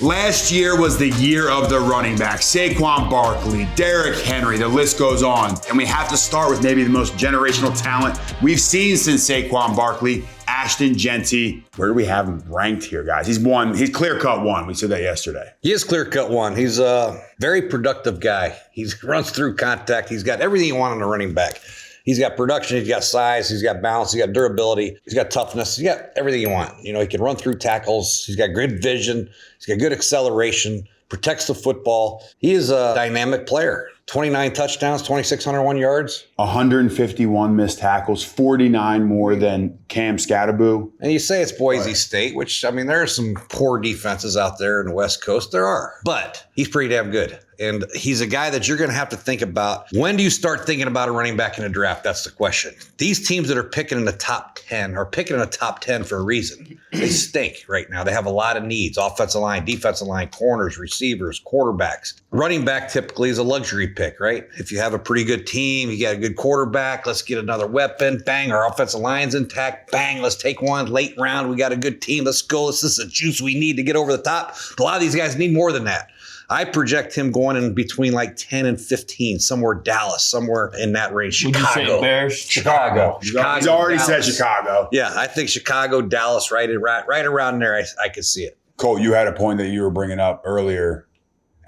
Last year was the year of the running back. Saquon Barkley, Derrick Henry, the list goes on. And we have to start with maybe the most generational talent we've seen since Saquon Barkley, Ashton Jeanty. Where do we have him ranked here, guys? He's clear-cut one. We said that yesterday. He is clear-cut one. He's a very productive guy. He runs through contact. He's got everything you want in a running back. He's got production, he's got size, he's got balance, he's got durability, he's got toughness, he's got everything you want. You know, he can run through tackles, he's got good vision, he's got good acceleration, protects the football. He is a dynamic player. 29 touchdowns, 2,601 yards. 151 missed tackles, 49 more than Cam Skattebo. And you say it's Boise State, which, I mean, there are some poor defenses out there in the West Coast. There are. But he's pretty damn good. And he's a guy that you're going to have to think about. When do you start thinking about a running back in a draft? That's the question. These teams that are picking in the top 10 are picking in the top 10 for a reason. They stink right now. They have a lot of needs. Offensive line, defensive line, corners, receivers, quarterbacks. Running back typically is a luxury pick, right? If you have a pretty good team, you got a good quarterback, let's get another weapon. Bang, our offensive line's intact. Bang, let's take one late round. We got a good team. Let's go. This is the juice we need to get over the top. A lot of these guys need more than that. I project him going in between like 10 and 15, somewhere Dallas, somewhere in that range. Chicago. Would you say Bears? Chicago. He's already said Chicago. Yeah, I think Chicago, Dallas, right around there, I could see it. Colt, you had a point that you were bringing up earlier,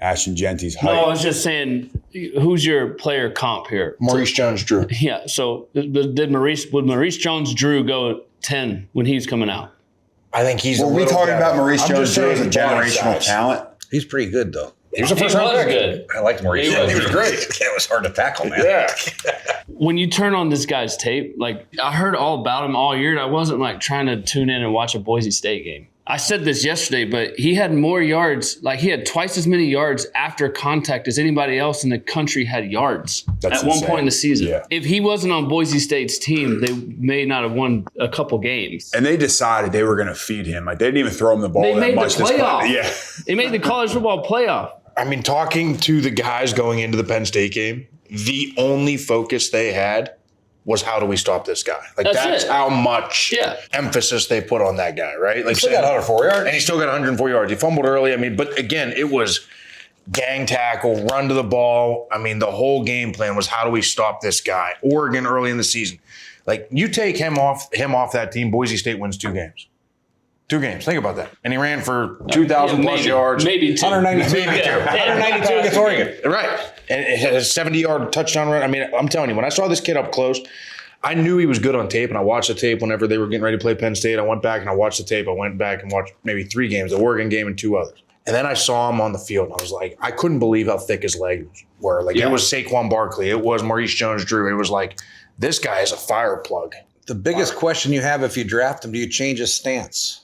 Ashton Jeanty's height. No, I was just saying, who's your player comp here? Maurice Jones-Drew. Yeah, so would Maurice Jones-Drew go 10 when he's coming out? I think he's Were we talking about Maurice Jones-Drew as a generational talent? He's pretty good, though. He was a first-round pick. Good. I liked Maurice. He was great. It was hard to tackle, man. Yeah. When you turn on this guy's tape, like I heard all about him all year. I wasn't like trying to tune in and watch a Boise State game. I said this yesterday, but he had more yards. Like he had twice as many yards after contact as anybody else in the country had yards That's at one insane. point in the season. Yeah. If he wasn't on Boise State's team, they may not have won a couple games. And they decided they were going to feed him. Like they didn't even throw him the ball They that made the much. playoff. Yeah. They made the college football playoff. I mean, talking to the guys going into the Penn State game, the only focus they had was how do we stop this guy? Like that's it. how much emphasis they put on that guy, right? Like He still got 104 yards. And he still got 104 yards. He fumbled early. I mean, but again, it was gang tackle, run to the ball. I mean, the whole game plan was how do we stop this guy? Oregon early in the season. Like you take him off that team, Boise State wins 2 games. 2 games. Think about that. And he ran for 2,000 plus yards. Maybe 2. 192. Maybe 2. 192 against Oregon. Right. And it had a 70-yard touchdown run. I mean, I'm telling you, when I saw this kid up close, I knew he was good on tape, and I watched the tape whenever they were getting ready to play Penn State. I went back and I watched the tape. I went back and watched maybe 3 games, the Oregon game and 2 others. And then I saw him on the field, and I was like, I couldn't believe how thick his legs were. Like, It was Saquon Barkley. It was Maurice Jones-Drew. It was like, this guy is a fire plug. The biggest question you have if you draft him, do you change his stance?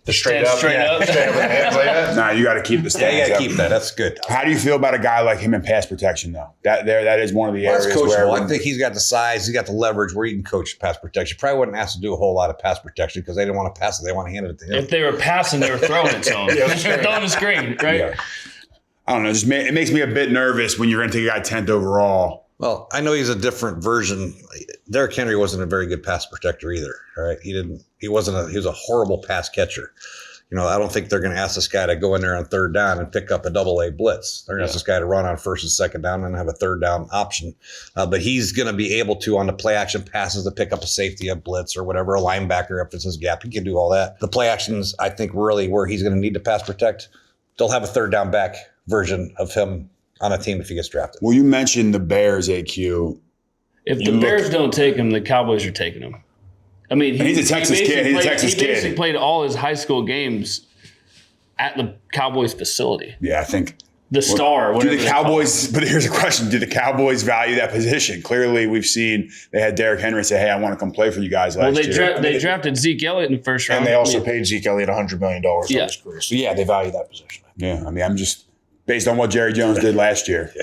The straight up with the hands like that. Nah, you got to keep the stance. Yeah, you got to keep that. That's good. How do you feel about a guy like him in pass protection, though? That is one of the areas That's where coachable. I think he's got the size, he's got the leverage where he can coach pass protection. Probably wouldn't ask to do a whole lot of pass protection because they didn't want to pass it. They want to hand it to him. If they were passing, they were throwing it to him. They're throwing a screen, right? Yeah. I don't know. It makes me a bit nervous when you're going to take a guy 10th overall. Well, I know he's a different version. Derrick Henry wasn't a very good pass protector either. All right, he was a horrible pass catcher. You know, I don't think they're going to ask this guy to go in there on 3rd down and pick up a double-A blitz. They're going to ask this guy to run on 1st and 2nd down and have a 3rd down option. But he's going to be able to, on the play-action passes, to pick up a safety, a blitz, or whatever, a linebacker if it's his gap. He can do all that. The play-actions, I think, really where he's going to need to pass protect. They'll have a 3rd down back version of him on a team if he gets drafted. Well, you mentioned the Bears, AQ. If the Bears don't take him, the Cowboys are taking him. I mean, he's a Texas kid. He basically played all his high school games at the Cowboys facility. Yeah, I think the star. Do the Cowboys? But here's a question: do the Cowboys value that position? Clearly, we've seen they had Derrick Henry say, "Hey, I want to come play for you guys." Last year. They drafted Zeke Elliott in the 1st round, and they also paid Zeke Elliott $100 million for his career. So yeah, they value that position. Yeah, I mean, I'm just based on what Jerry Jones did last year.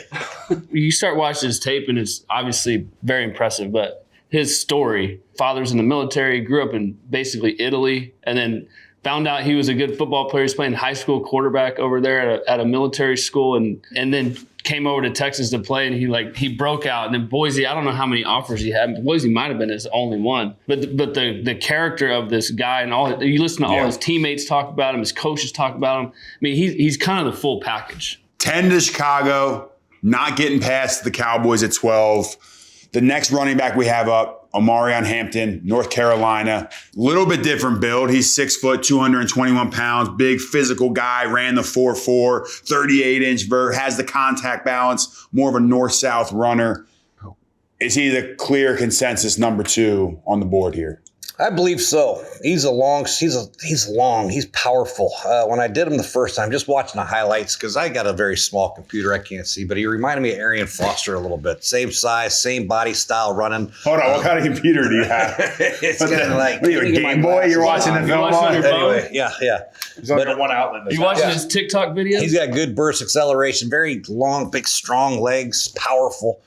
You start watching his tape, and it's obviously very impressive, but his story, father's in the military, grew up in basically Italy, and then found out he was a good football player. He's playing high school quarterback over there at a military school, and then came over to Texas to play, and he broke out. And then Boise, I don't know how many offers he had. Boise might have been his only one. But the character of this guy and you listen to all his teammates talk about him, his coaches talk about him. I mean, he's kind of the full package. 10 to Chicago, not getting past the Cowboys at 12. The next running back we have up, Omarion Hampton, North Carolina. Little bit different build. He's 6 foot, 221 pounds, big physical guy, ran the 4.4, 38-inch vert, has the contact balance, more of a north-south runner. Is he the clear consensus number 2 on the board here? I believe so. He's long. He's powerful. When I did him the first time, just watching the highlights, because I got a very small computer, I can't see, but he reminded me of Arian Foster a little bit. Same size, same body style, running. Hold on, what kind of computer do you have? It's kind of like a Game Boy. You're watching the film on? Anyway, yeah. He's only one outlet. You watching his TikTok videos? He's got good burst acceleration, very long, big, strong legs, powerful.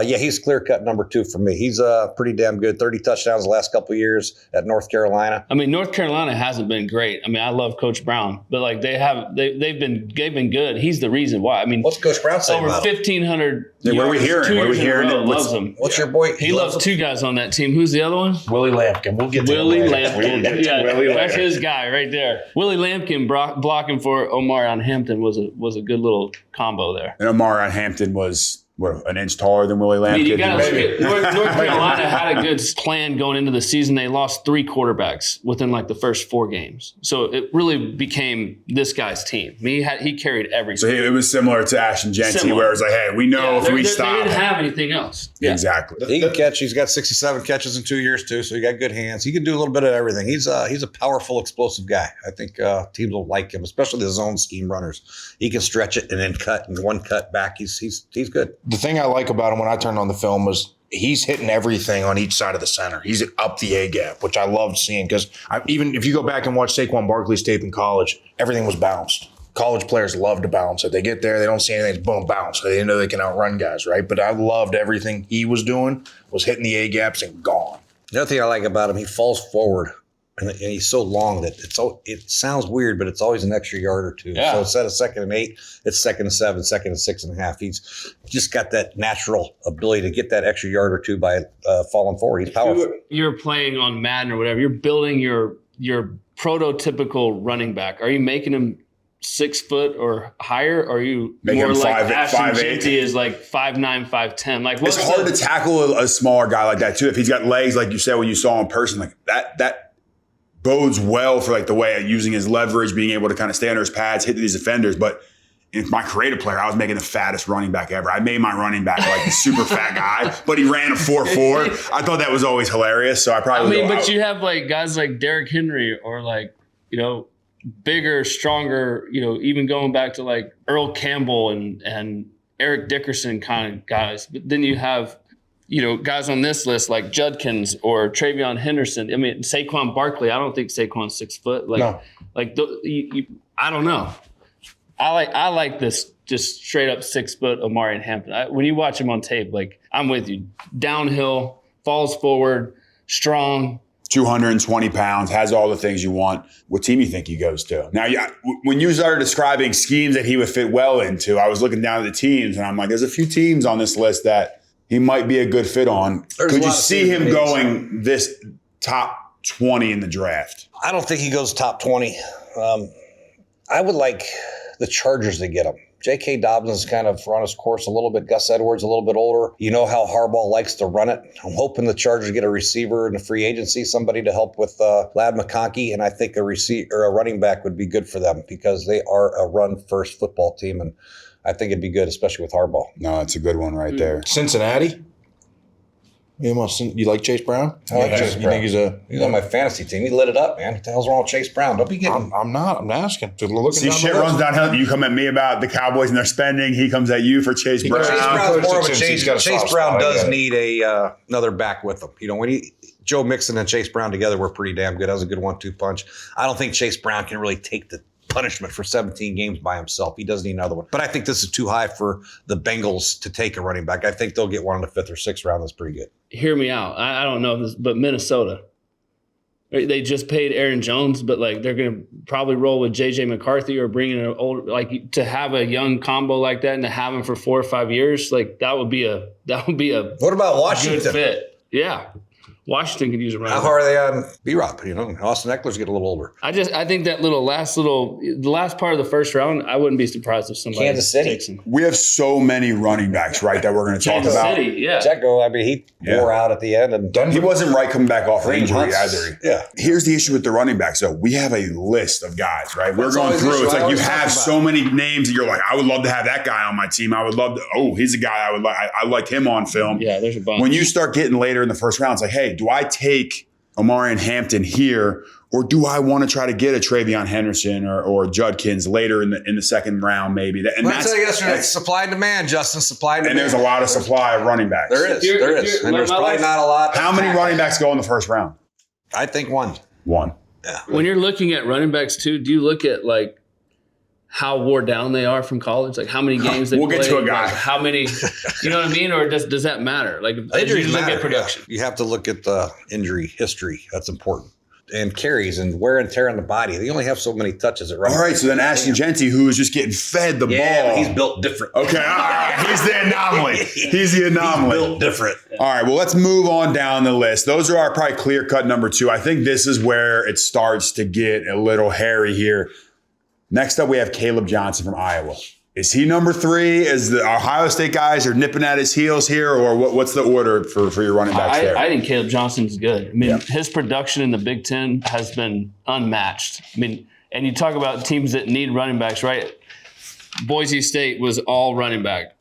He's clear-cut number 2 for me. He's pretty damn good. 30 touchdowns the last couple of years at North Carolina. I mean, North Carolina hasn't been great. I mean, I love Coach Brown, but like they've been good. He's the reason why. I mean, what's Coach Brown saying over about 1,500 what are we hearing? What are we hearing? Loves him. What's your boy? He loves 2 guys on that team. Who's the other one? Willie Lampkin. We'll get to Willie Lampkin. Willie That's Lampkin. his guy right there. Willie Lampkin blocking for Omarion Hampton was a good little combo there. And Omarion Hampton was an inch taller than Willie Lampkin. I mean, you got to look at North Carolina had a good plan going into the season. They lost 3 quarterbacks within like the first 4 games. So it really became this guy's team. I mean, he carried everything. So it was similar to Ashton Jeanty, where it's like, hey, we know if we stop. They didn't have anything else. Yeah. Exactly. He can catch. He's got 67 catches in 2 years too, so he got good hands. He can do a little bit of everything. He's a powerful, explosive guy. I think teams will like him, especially the zone scheme runners. He can stretch it and then cut and one cut back. He's good. The thing I like about him when I turned on the film was he's hitting everything on each side of the center. He's up the A gap, which I loved seeing, because even if you go back and watch Saquon Barkley's tape in college, everything was balanced. College players love to bounce it. They get there, they don't see anything, boom, bounce. They didn't know they can outrun guys, right? But I loved everything he was doing, was hitting the A gaps and gone. The other thing I like about him, he falls forward. And he's so long that it sounds weird, but it's always an extra yard or 2. Yeah. So instead of 2nd and 8, it's 2nd and 7, 2nd and 6.5. He's just got that natural ability to get that extra yard or 2 by falling forward. He's powerful. You're playing on Madden or whatever. You're building your prototypical running back. Are you making him 6 foot or higher? Or are you Make more him like 5'8", Ashton 5'8"? Jeanty is like 5'9", 5'10"? Like It's hard to tackle a smaller guy like that too. If he's got legs, like you said when you saw in person, like that bodes well for like the way of using his leverage, being able to kind of stay under his pads, hit these defenders. But in my creative player, I was making the fattest running back ever. I made my running back like a super fat guy, but he ran a 4.4. I thought that was always hilarious. So I probably but you have like guys like Derrick Henry or like, bigger, stronger, even going back to like Earl Campbell and Eric Dickerson kind of guys. But then you have guys on this list like Judkins or Treyveon Henderson. I mean, Saquon Barkley. I don't think Saquon's 6 foot. No. I don't know. I like this just straight up 6 foot Omarion Hampton. When you watch him on tape, like I'm with you. Downhill, falls forward, strong. 220 pounds, has all the things you want. What team you think he goes to? Now, when you started describing schemes that he would fit well into, I was looking down at the teams and I'm like, there's a few teams on this list that he might be a good fit on. Could you see him going this top 20 in the draft? I don't think he goes top 20. I would like the Chargers to get him. J.K. Dobbins kind of run his course a little bit. Gus Edwards a little bit older. You know how Harbaugh likes to run it. I'm hoping the Chargers get a receiver in the free agency, somebody to help with Lad McConkey, and I think a running back would be good for them because they are a run-first football team, and I think it'd be good, especially with Harbaugh. No, it's a good one right there. Cincinnati? You like Chase Brown? I like Chase Brown. You think he's on my fantasy team. He lit it up, man. What the hell's wrong with Chase Brown? Don't be getting. I'm not. I'm asking. See, shit runs downhill. You come at me about the Cowboys and their spending. He comes at you for Chase Brown. Chase Brown's more of a change. Chase Brown does need another back with him. When Joe Mixon and Chase Brown together were pretty damn good. That was a good 1-2 punch. I don't think Chase Brown can really take the punishment for 17 games by himself. He does need another one. But I think this is too high for the Bengals to take a running back. I think they'll get one in the 5th or 6th round. That's pretty good. Hear me out. I don't know this, but Minnesota. They just paid Aaron Jones, but like they're going to probably roll with JJ McCarthy or bring in an old, like to have a young combo like that and to have him for 4 or 5 years, like that would be a What about Washington? good fit. Yeah. Washington could use a running How back. far are they on B-Rob? Austin Eckler's getting a little older. I think that the last part of the first round, I wouldn't be surprised if somebody Kansas City. takes him. We have so many running backs, right, that we're going to talk Kansas about. City, yeah. Jacko, I mean, he wore out at the end. And He wasn't right coming back off Green injury Hunts. either. Yeah. Here's the issue with the running backs. So we have a list of guys, right? We're That's going always the through. issue It's I like you always talk have about. so many names that you're like, I would love to have that guy on my team. I would love to. Oh, he's a guy I would like. I like him on film. Yeah, there's a bunch. When you start getting later in the first round, it's like, hey, do I take Omarion Hampton here, or do I want to try to get a Treyveon Henderson or Judkins later in the second round, maybe? And I said yesterday, supply and demand, Justin, supply and and demand. there's a lot of supply of running backs. There is. And there's probably not a lot. How many running backs go in the first round? I think one. One. When you're looking at running backs too, do you look at like how wore down they are from college? Like how many games they We'll get played? to a guy. Like how many, you know what I mean? Or does that matter? Like Injuries you look matter, at production. yeah. You have to look at the injury history. That's important. And carries and wear and tear on the body. They only have so many touches at running. All right, so then Ashton Jeanty, who is just getting fed the Yeah, ball. but he's built different. Okay, all right. He's the anomaly. He's the anomaly. Built different. All right, well, let's move on down the list. Those are our probably clear-cut number 2. I think this is where it starts to get a little hairy here. Next up, we have Kaleb Johnson from Iowa. Is he number 3? Is the Ohio State guys are nipping at his heels here, or what's the order for your running backs there? I think Kaleb Johnson's good. I mean, his production in the Big Ten has been unmatched. I mean, and you talk about teams that need running backs, right? Boise State was all running back.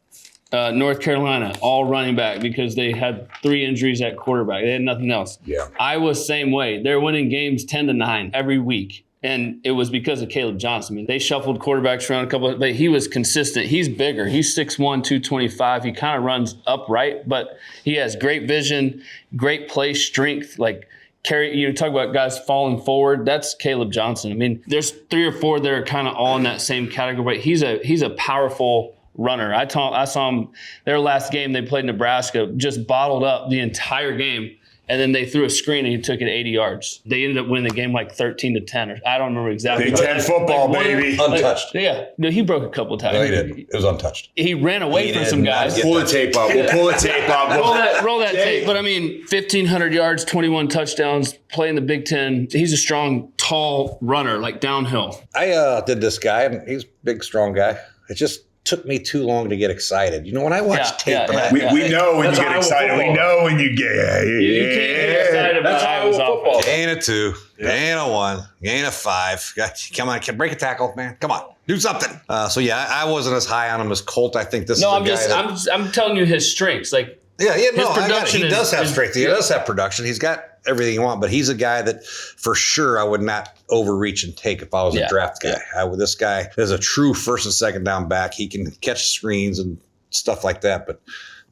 North Carolina, all running back because they had 3 injuries at quarterback. They had nothing else. Yeah. Iowa, same way. They're winning games 10-9 every week. And it was because of Kaleb Johnson. I mean, they shuffled quarterbacks around a couple, but he was consistent. He's bigger. He's 6'1", 225. He kind of runs upright, but he has great vision, great play strength. Like you talk about guys falling forward. That's Kaleb Johnson. I mean, there's 3 or 4 that are kind of all in that same category. But he's a powerful runner. I saw him their last game. They played Nebraska, just bottled up the entire game. And then they threw a screen and he took it 80 yards. They ended up winning the game like 13-10. Or I don't remember exactly. Big Ten football, baby. Untouched. Yeah. No, he broke a couple of times. No, he didn't. It was untouched. He ran away from some guys. Pull the tape up. We'll pull the tape up. Roll that tape. But I mean, 1,500 yards, 21 touchdowns, playing the Big Ten. He's a strong, tall runner, like downhill. I did this guy, and he's a big, strong guy. It just took me too long to get excited. When I watch tape, We know when you get excited. Football. We know when you get. You can't get excited about Iowa's offense. Gain a 2, gain a 1, gain a 5. Come on, break a tackle, man. Come on, do something. I wasn't as high on him as Colt. I think this is a guy I'm telling you his strengths. Like I got it. production He does have strength. He yeah. does have production. He's got everything you want, but he's a guy that for sure I would not overreach and take if I was a draft guy. This guy is a true first and second down back. He can catch screens and stuff like that, but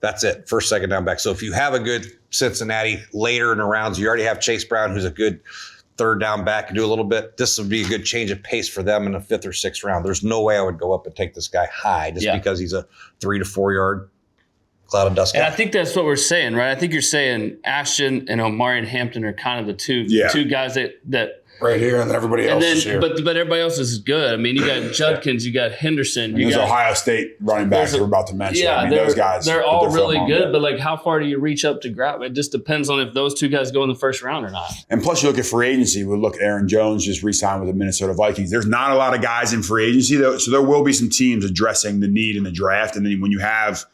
that's it. First, second down back. So if you have a good Cincinnati later in the rounds, you already have Chase Brown, who's a good third down back and do a little bit. This would be a good change of pace for them in the 5th or 6th round. There's no way I would go up and take this guy high just because he's a 3 to 4 yard cloud of dust guy. And I think that's what we're saying, right? I think you're saying Ashton and Omarion Hampton are kind of the two guys that Right here, and then everybody else is here. But everybody else is good. I mean, you got Judkins, you got Henderson, There's Ohio State running backs we're about to mention. Yeah, those guys. They're all really good, but like how far do you reach up to grab? It just depends on if those 2 guys go in the first round or not. And plus, you look at free agency. We look at Aaron Jones just re-signed with the Minnesota Vikings. There's not a lot of guys in free agency, though, so there will be some teams addressing the need in the draft. And then when you have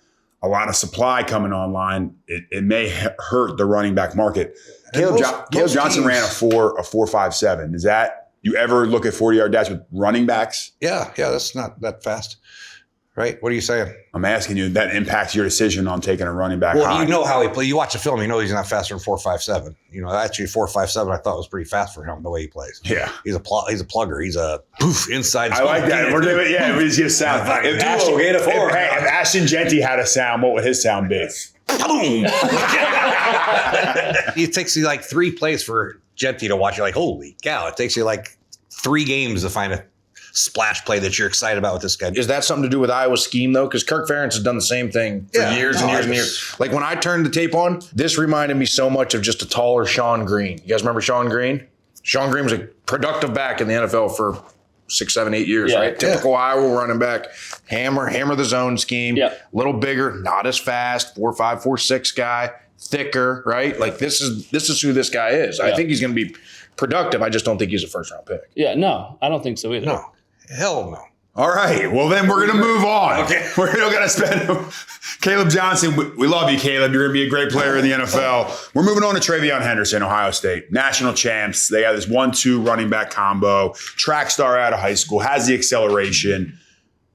a lot of supply coming online, it may hurt the running back market. Kaleb Johnson ran a 4.57. Is that? You ever look at 40-yard dash with running backs? Yeah, that's not that fast. Right? What are you saying? I'm asking you, that impacts your decision on taking a running back Well, high. you know how he plays. You watch the film, you know he's not faster than 4.57. Actually 4.57 I thought was pretty fast for him the way he plays. Yeah. He's a plugger. He's a poof inside. I like that. We're doing we just get a sound. If Ashton Jeanty had a sound, what would his sound be? Boom! It takes you like 3 plays for Jeanty to watch. You're like, holy cow. It takes you like 3 games to find a splash play that you're excited about with this guy. Is that something to do with Iowa's scheme, though? Because Kirk Ferentz has done the same thing for years and years and years. Like, when I turned the tape on, this reminded me so much of just a taller Sean Green. You guys remember Sean Green? Sean Green was a productive back in the NFL for 6, 7, 8 years, right? Typical Iowa running back. Hammer the zone scheme. A little bigger, not as fast, 4.5, 4.6 guy, thicker, right? Like, this is who this guy is. I think he's going to be productive. I just don't think he's a first-round pick. Yeah, no, I don't think so either. No. Hell no. All right. Well, then we're going to move on. Okay. We're going to spend Kaleb Johnson. We love you, Kaleb. You're going to be a great player in the NFL. We're moving on to Treyveon Henderson, Ohio State. National champs. They have this 1-2 running back combo. Track star out of high school. Has the acceleration.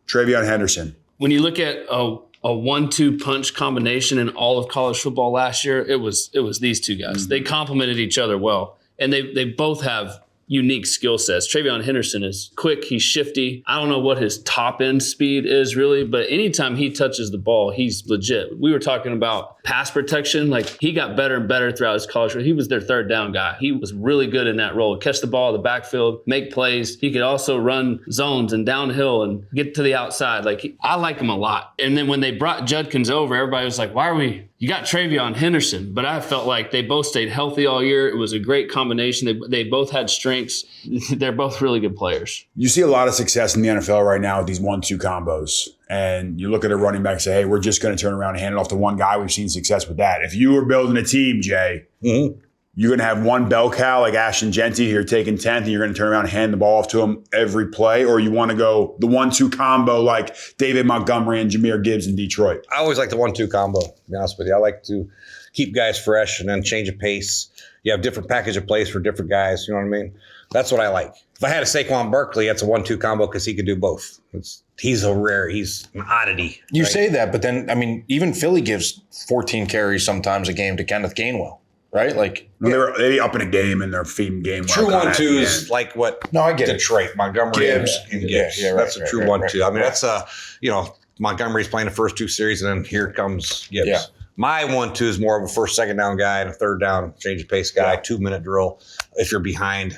Treyveon Henderson. When you look at a 1-2 punch combination in all of college football last year, it was these two guys. They complemented each other well. And they both have unique skill sets. Treyveon Henderson is quick. He's shifty. I don't know what his top end speed is really, but anytime he touches the ball, he's legit. We were talking about pass protection. Like, he got better and better throughout his college career. He was their third down guy. He was really good in that role. Catch the ball in the backfield, make plays. He could also run zones and downhill and get to the outside. Like, I like him a lot. And then when they brought Judkins over, everybody was like, you got Treyveon Henderson, but I felt like they both stayed healthy all year. It was a great combination. They both had strengths. They're both really good players. You see a lot of success in the NFL right now with these 1-2 combos. And you look at a running back and say, hey, we're just going to turn around and hand it off to one guy. We've seen success with that. If you were building a team, Jay, you're going to have one bell cow like Ashton Jeanty here taking 10th, and you're going to turn around and hand the ball off to him every play, or you want to go the 1-2 combo like David Montgomery and Jahmyr Gibbs in Detroit? I always like the 1-2 combo, to be honest with you. I like to keep guys fresh and then change a pace. You have different package of plays for different guys. You know what I mean? That's what I like. If I had a Saquon Barkley, that's a 1-2 combo because he could do both. He's an oddity. You say that, but then, I mean, even Philly gives 14 carries sometimes a game to Kenneth Gainwell. Right? Like, they up in a game and they're feeding game. True 1-2s like what I get Detroit, Montgomery, and Gibbs. That's a true 1-2. I mean, that's Montgomery's playing the first 2 series, and then here comes Gibbs. Yeah. My 1-2 is more of a first, second down guy and a third down change of pace guy, 2-minute drill. If you're behind,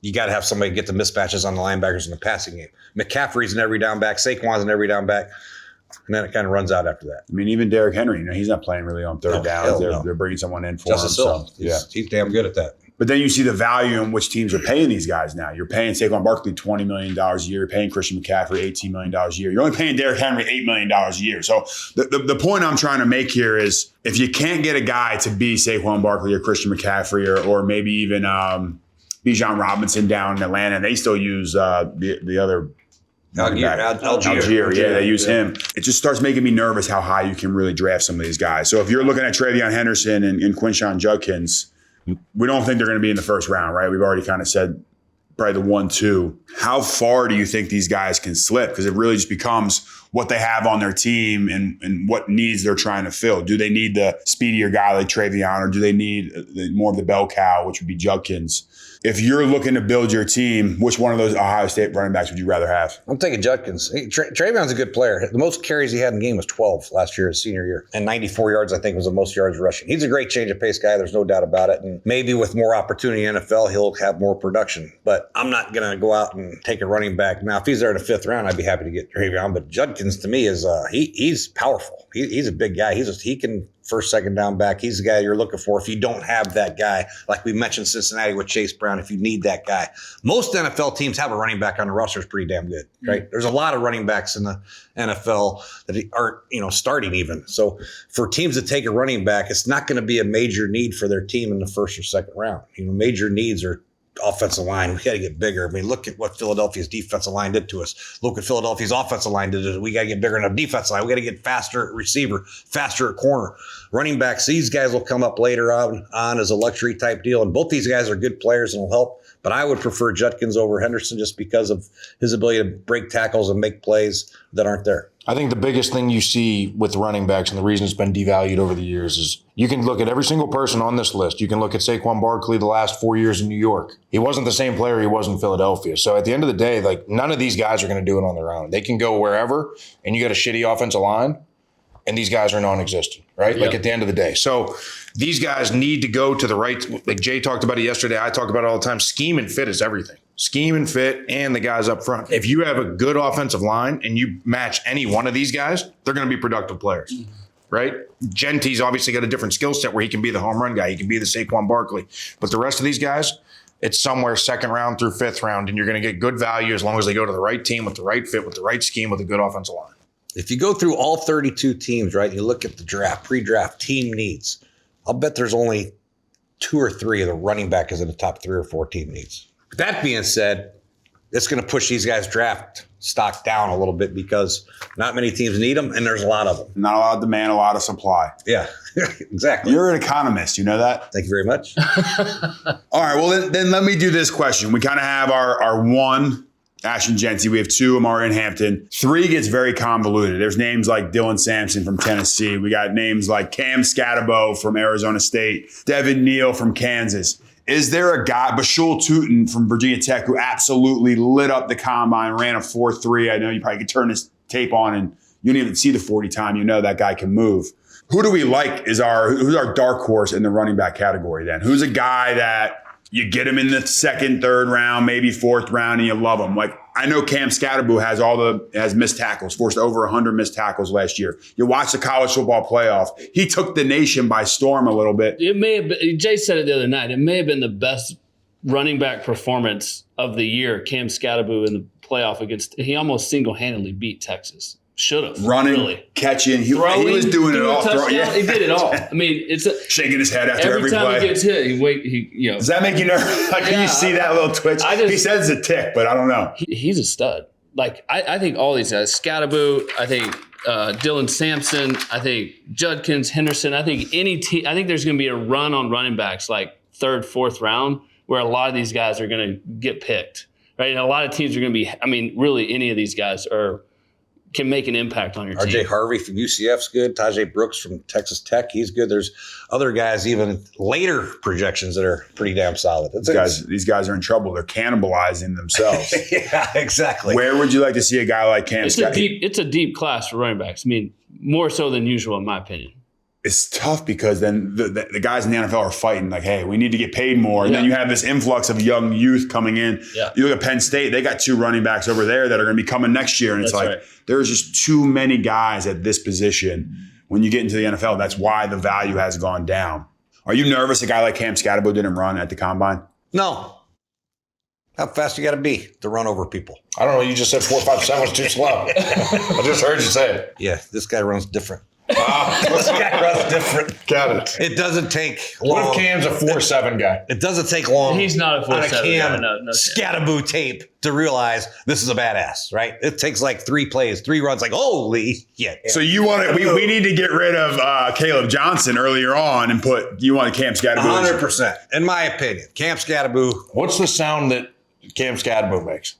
you got to have somebody get the mismatches on the linebackers in the passing game. McCaffrey's an every down back. Saquon's an every down back. And then it kind of runs out after that. I mean, even Derrick Henry, he's not playing really on third downs. They're bringing someone in for him. So, he's damn good at that. But then you see the value in which teams are paying these guys now. You're paying Saquon Barkley $20 million a year. You're paying Christian McCaffrey $18 million a year. You're only paying Derrick Henry $8 million a year. So the point I'm trying to make here is if you can't get a guy to be Saquon Barkley or Christian McCaffrey or maybe even Bijan Robinson down in Atlanta, and they still use the other – Algier, they use him. It just starts making me nervous how high you can really draft some of these guys. So if you're looking at Treyveon Henderson and Quinshon Judkins, we don't think they're going to be in the first round, right? We've already kind of said probably the 1-2. How far do you think these guys can slip? Because it really just becomes what they have on their team and what needs they're trying to fill. Do they need the speedier guy like Treyveon, or do they need more of the bell cow, which would be Judkins? If you're looking to build your team, which one of those Ohio State running backs would you rather have? I'm taking Judkins. Treyveon's a good player. The most carries he had in the game was 12 last year, his senior year. And 94 yards, I think, was the most yards rushing. He's a great change of pace guy. There's no doubt about it. And maybe with more opportunity in the NFL, he'll have more production. But I'm not going to go out and take a running back. Now, if he's there in the 5th round, I'd be happy to get Treyveon. But Judkins, to me, is he's powerful. He's a big guy. He can first, second down back. He's the guy you're looking for if you don't have that guy. Like we mentioned Cincinnati with Chase Brown, if you need that guy. Most NFL teams have a running back on the roster is pretty damn good, right? There's a lot of running backs in the NFL that aren't, starting even. So for teams that take a running back, it's not going to be a major need for their team in the first or second round. Major needs are offensive line. We got to get bigger. I mean, look at what Philadelphia's defensive line did to us. Look at Philadelphia's offensive line did it. We got to get bigger in our defensive line. We got to get faster at receiver, faster at corner. Running backs, these guys will come up later on as a luxury type deal. And both these guys are good players and will help. But I would prefer Judkins over Henderson just because of his ability to break tackles and make plays that aren't there. I think the biggest thing you see with running backs, and the reason it's been devalued over the years, is you can look at every single person on this list. You can look at Saquon Barkley the last 4 years in New York. He wasn't the same player he was in Philadelphia. So at the end of the day, none of these guys are going to do it on their own. They can go wherever, and you got a shitty offensive line, and these guys are non-existent, right? Yep. At the end of the day. So these guys need to go to the right. Like Jay talked about it yesterday. I talk about it all the time. Scheme and fit is everything. scheme and fit, and the guys up front. If you have a good offensive line and you match any one of these guys, they're going to be productive players, right? Jeanty's obviously got a different skill set where he can be the home run guy. He can be the Saquon Barkley. But the rest of these guys, it's somewhere second round through fifth round, and you're going to get good value as long as they go to the right team with the right fit, with the right scheme, with a good offensive line. If you go through all 32 teams, right, you look at the draft, pre-draft team needs, I'll bet there's only 2 or 3 of the running back is in the top 3 or 4 team needs. That being said, it's going to push these guys' draft stock down a little bit because not many teams need them, and there's a lot of them. Not a lot of demand, a lot of supply. Yeah, exactly. You're an economist. You know that? Thank you very much. All right. Well, then let me do this question. We kind of have our 1, Ashton Jeanty. We have 2, Omarion Hampton. 3 gets very convoluted. There's names like Dylan Sampson from Tennessee. We got names like Cam Skattebo from Arizona State, Devin Neal from Kansas. Is there a guy, Bashul Tootin from Virginia Tech, who absolutely lit up the combine, ran a 4.3? I know you probably could turn this tape on and you don't even see the 40 time. You know that guy can move. Who do we like who's our dark horse in the running back category then? Who's a guy that you get him in the 2nd, 3rd round, maybe 4th round, and you love him? Like, I know Cam Skattebo has missed tackles, forced over 100 missed tackles last year. You watch the college football playoff. He took the nation by storm a little bit. It may have been, Jay said it the other night, it may have been the best running back performance of the year, Cam Skattebo in the playoff he almost single-handedly beat Texas. Should have. Running, really. Catching. He was doing it all. He did it all. I mean, shaking his head after every time play. he gets hit, Does that make you nervous? Like, can you see that little twitch? He says it's a tick, but I don't know. He's a stud. Like, I think all these guys, Skattebo, I think Dylan Sampson, I think Judkins, Henderson, I think I think there's going to be a run on running backs like 3rd, 4th round where a lot of these guys are going to get picked, right? And a lot of teams are going to be, I mean, really any of these guys can make an impact on your team. RJ Harvey from UCF's good. Tajay Brooks from Texas Tech, he's good. There's other guys, even later projections, that are pretty damn solid. These guys are in trouble. They're cannibalizing themselves. Yeah, exactly. Where would you like to see a guy like Cam? It's a deep class for running backs. I mean, more so than usual, in my opinion. It's tough because then the guys in the NFL are fighting like, hey, we need to get paid more. And then you have this influx of young youth coming in. Yeah. You look at Penn State, they got 2 running backs over there that are going to be coming next year. And it's there's just too many guys at this position. When you get into the NFL, that's why the value has gone down. Are you nervous a guy like Cam Skattebo didn't run at the combine? No. How fast you got to be to run over people? I don't know. You just said 4.57 was too slow. I just heard you say it. Yeah, this guy runs different. This guy runs different. Got it. It doesn't take long. What if Cam's a 4.7 guy? It doesn't take long. He's not a 4.7 on a Cam guy. No Skattebo tape to realize this is a badass, right? It takes like 3 plays, 3 runs, like, holy shit. So you want to, we need to get rid of Kaleb Johnson earlier on and you want Cam Skattebo. 100%. In my opinion, Cam Skattebo. What's the sound that Cam Skattebo makes?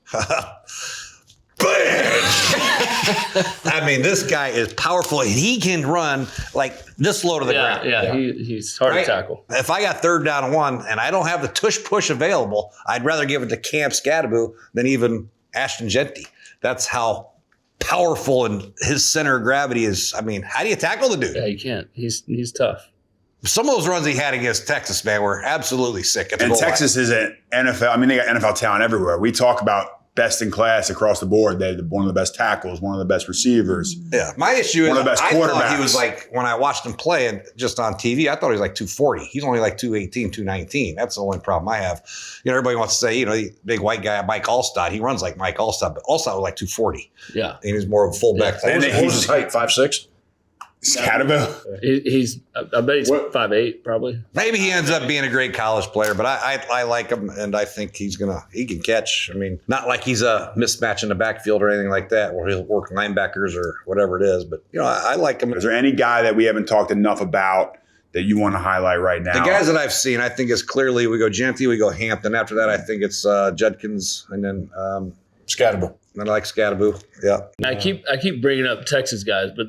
I mean, this guy is powerful. He can run like this low to the ground. Yeah, he's hard to tackle. If I got 3rd down and 1 and I don't have the tush push available, I'd rather give it to Cam Skattebo than even Ashton Jeanty. That's how powerful and his center of gravity is. I mean, how do you tackle the dude? Yeah, you can't. He's tough. Some of those runs he had against Texas, man, were absolutely sick. And Texas is an NFL. I mean, they got NFL talent everywhere. We talk about best in class across the board. They're one of the best tackles, one of the best receivers. Yeah. My issue is one of the best I quarterbacks. thought he was like, when I watched him play and just on TV, I thought he was like 240. He's only like 218, 219. That's the only problem I have. You know, everybody wants to say, the big white guy, Mike Allstott, he runs like Mike Allstott, but Allstott was like 240. Yeah. And he's more of a fullback. Yeah. What was his height, 5'6"? Skattebo? I bet he's 5'8", probably. Maybe he ends up being a great college player, but I like him, and I think he can catch. I mean, not like he's a mismatch in the backfield or anything like that, where he'll work linebackers or whatever it is. But I like him. Is there any guy that we haven't talked enough about that you want to highlight right now? The guys that I've seen, I think is clearly we go Jeanty, we go Hampton. After that, I think it's Judkins, and then Skattebo. I like Skattebo. Yeah. I keep bringing up Texas guys, but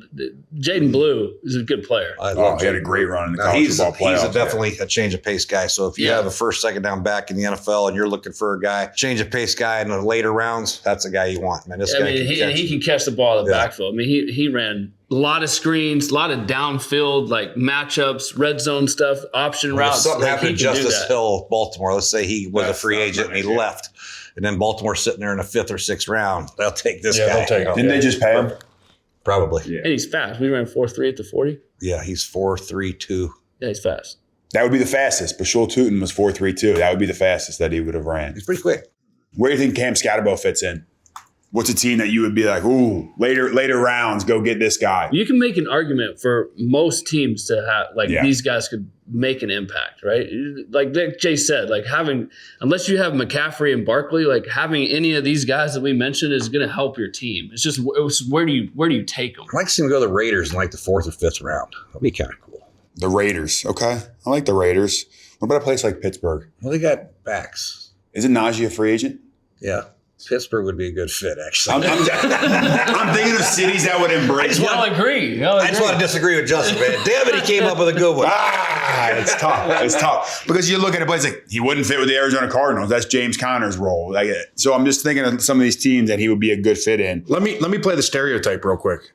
Jaydon Blue is a good player. He had a great run in the college football playoffs. He's definitely a change of pace guy. So if you have a 1st, 2nd down back in the NFL and you're looking for a guy, change of pace guy in the later rounds, that's a guy you want, man. He can catch the ball in the backfield. I mean, he ran a lot of screens, a lot of downfield, like matchups, red zone stuff, option routes. If something happened to Justice Hill, Baltimore, let's say he was a free agent and he left. and then Baltimore sitting there in the 5th or 6th round, they'll take this guy. They'll take him. Didn't they just pay him? Probably. And he's fast. We ran 4.3 at the 40. Yeah, he's 4.32. Yeah, he's fast. That would be the fastest. Bashul Tootin was 4.32. That would be the fastest that he would have ran. He's pretty quick. Where do you think Cam Skattebo fits in? What's a team that you would be like, ooh, later rounds, go get this guy? You can make an argument for most teams to have, like, these guys could make an impact, right? Like Jay said, like unless you have McCaffrey and Barkley, like having any of these guys that we mentioned is going to help your team. It's just, where do you take them? I'd like to see him go to the Raiders in like the 4th or 5th round. That'd be kind of cool. The Raiders. Okay. I like the Raiders. What about a place like Pittsburgh? Well, they got backs. Isn't Najee a free agent? Yeah. Pittsburgh would be a good fit, actually. I'm thinking of cities that would embrace. Y'all agree. I just want to disagree with Justin, man. Damn it, he came up with a good one. It's tough. It's tough. Because you look at a place like, he wouldn't fit with the Arizona Cardinals. That's James Conner's role. So I'm just thinking of some of these teams that he would be a good fit in. Let me play the stereotype real quick.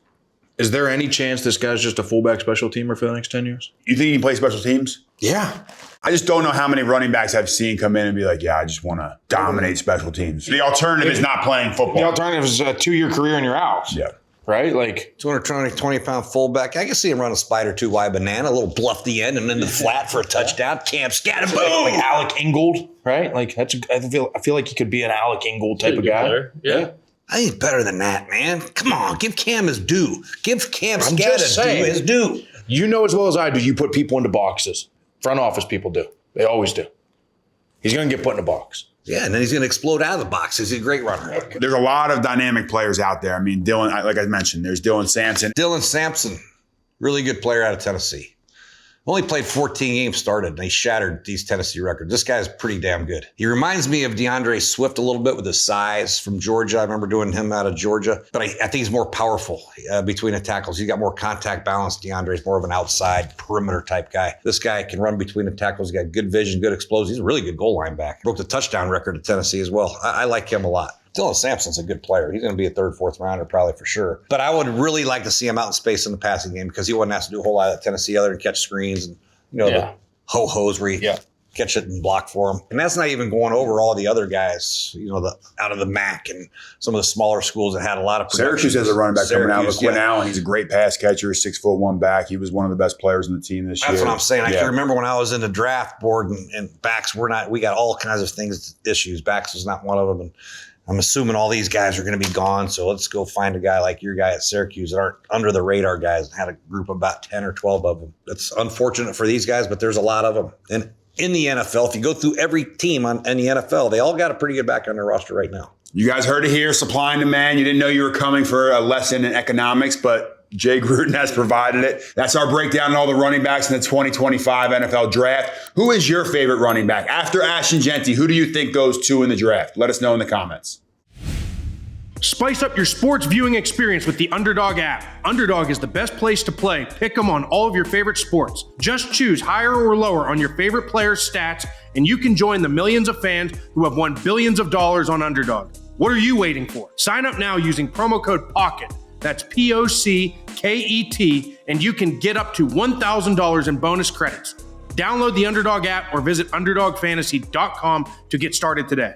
Is there any chance this guy's just a fullback special teamer for the next 10 years? You think he can play special teams? Yeah. I just don't know how many running backs I've seen come in and be like, yeah, I just want to dominate special teams. The alternative is not playing football. The alternative is a 2-year career in your house. Yeah. Right? Like 220-pound fullback. I can see him run a spider 2 wide banana, a little bluff the end and then the flat for a touchdown. Cam Skattebo. like Alec Ingold, right? Like I feel like he could be an Alec Ingold type of guy. Player. Yeah. I think he's better than that, man. Come on, give Cam his due. Give Cam I'm just saying. his due. You know as well as I do, you put people into boxes. Front office people do. They always do. He's going to get put in a box. Yeah, and then he's going to explode out of the box. He's a great runner. There's a lot of dynamic players out there. I mean, Dylan, like I mentioned, there's Dylan Sampson. Dylan Sampson, really good player out of Tennessee. Only played 14 games started, and he shattered these Tennessee records. This guy's pretty damn good. He reminds me of DeAndre Swift a little bit with his size from Georgia. I remember doing him out of Georgia. But I think he's more powerful between the tackles. He's got more contact balance. DeAndre's more of an outside perimeter type guy. This guy can run between the tackles. He's got good vision, good explosion. He's a really good goal line back. Broke the touchdown record at Tennessee as well. I like him a lot. Dylan Sampson's a good player. He's going to be a 3rd, 4th rounder probably for sure. But I would really like to see him out in space in the passing game because he wouldn't have to do a whole lot of Tennessee other than catch screens and the ho-hos where you catch it and block for him. And that's not even going over all the other guys, out of the MAC and some of the smaller schools that had a lot of production. Syracuse has a running back coming out with Quinn Allen. He's a great pass catcher, 6'1" back. He was one of the best players in the team this year. That's what I'm saying. I can remember when I was in the draft board and backs we got all kinds of issues. Backs was not one of them. And I'm assuming all these guys are going to be gone, so let's go find a guy like your guy at Syracuse that aren't under the radar guys and had a group of about 10 or 12 of them. It's unfortunate for these guys, but there's a lot of them. And in the NFL, if you go through every team in the NFL, they all got a pretty good back on their roster right now. You guys heard it here, supply and demand. You didn't know you were coming for a lesson in economics, but Jay Gruden has provided it. That's our breakdown on all the running backs in the 2025 NFL Draft. Who is your favorite running back? After Ashton Jeanty, who do you think goes 2 in the draft? Let us know in the comments. Spice up your sports viewing experience with the Underdog app. Underdog is the best place to play. Pick 'em on all of your favorite sports. Just choose higher or lower on your favorite players' stats, and you can join the millions of fans who have won billions of dollars on Underdog. What are you waiting for? Sign up now using promo code POCKET. That's POCKET, and you can get up to $1,000 in bonus credits. Download the Underdog app or visit UnderdogFantasy.com to get started today.